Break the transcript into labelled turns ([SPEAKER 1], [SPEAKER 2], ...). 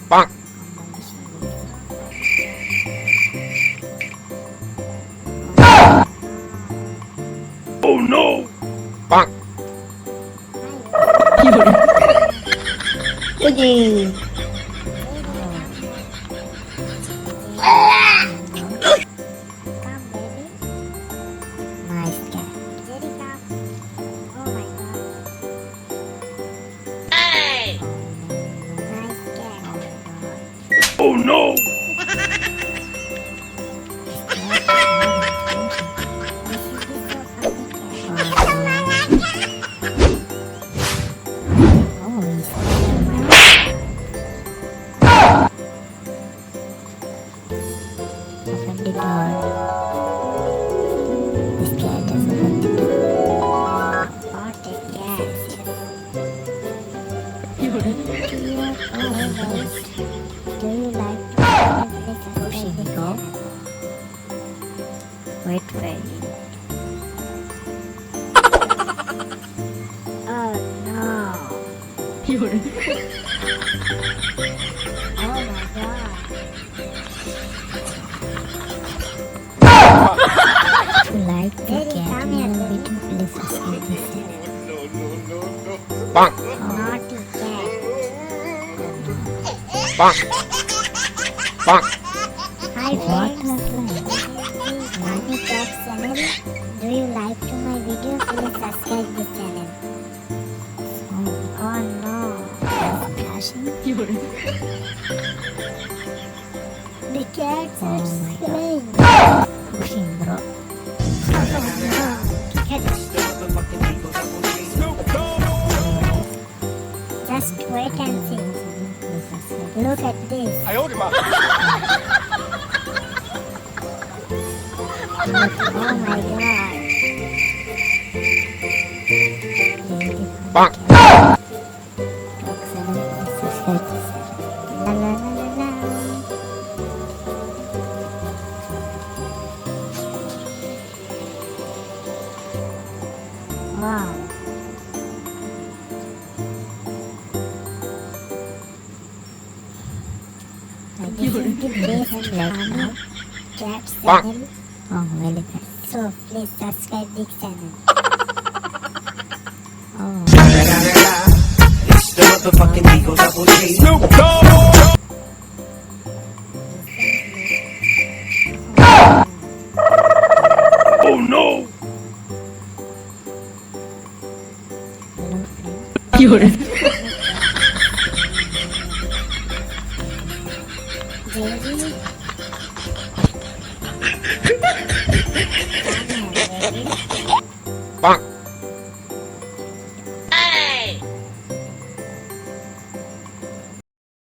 [SPEAKER 1] Bonk. Oh no! Bonk.
[SPEAKER 2] Uji. Nice cat. Oh my god.
[SPEAKER 3] Hey!
[SPEAKER 2] Nice cat.
[SPEAKER 1] Oh no!
[SPEAKER 2] Open the door. This cat doesn't want to do. Spotted cat. Hey guys, do you like to pushing the dog? Wait for you. Oh no. Oh my god. If you like the cat, you will be to please subscribe this channel.
[SPEAKER 1] Bonk.
[SPEAKER 2] Naughty cat.
[SPEAKER 1] Bonk. Bonk.
[SPEAKER 2] Hi friends, Naughty Cat channel. Do you like to my video? Please subscribe this channel. Oh no. It's crashing. The cats are strange. Pushing bro. Just wait and see. Look at this. Oh my god.
[SPEAKER 1] Bonk.
[SPEAKER 2] La la la la la. Wow. This is the best family cat channel. Oh, very fast. So please subscribe this channel. Oh.
[SPEAKER 4] It's the motherfucking Eagle Double G.
[SPEAKER 1] Snoop Dogg. Oh no!
[SPEAKER 2] Hello friends. Jerry.
[SPEAKER 1] Bonk.